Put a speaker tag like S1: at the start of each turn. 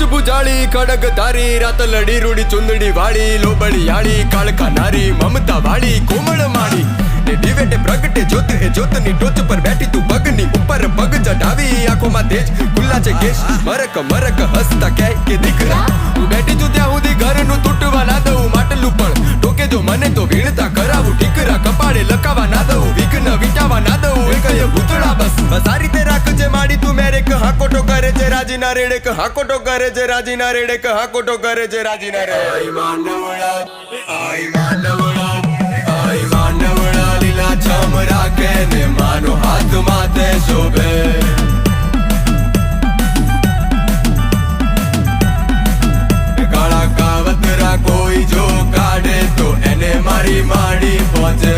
S1: ભુજાળી ખડક ધારી રાત લડી રૂડી ચુંદડી વાળી લોબડિયાળી કાળકા નારી મમતા વાળી કોમળ માળી ને દિવેટે પ્રગટે જ્યોત એ જ્યોતની ટોચ પર બેઠી તું પગની ઉપર પગ ચઢાવી આંખોમાં તેજ ખુલ્લા છે કેશ મરક મરક હસતા કહે કે દીકરા હું બેઠી છું ત્યાં સુધી ઘરનું તૂટવા ના દઉં માટલું પણ ટોકે જો મને તો વીણતા કરાવું ઠીકરા કપાળે લકાવા ના દઉં વિઘ્ન વિટાવા ના દઉં એ કહીએ ભૂતળા બસ આ રીતે રાખજે માડી તું મેરે ક હાકોટો કરે છે રાજીના રેડે ક હાકોટો કરે છે રાજીના રેડે ક હાકોટો કરે છે રાજીના રે આઈ માનવડા આઈ માનવડા આઈ માનવડા લીલા છમ રાખે ને માનો હાથ માથે શોભે કાળા કાવતરા કોઈ જો કાઢે તો એને મારી માડી પહોંચે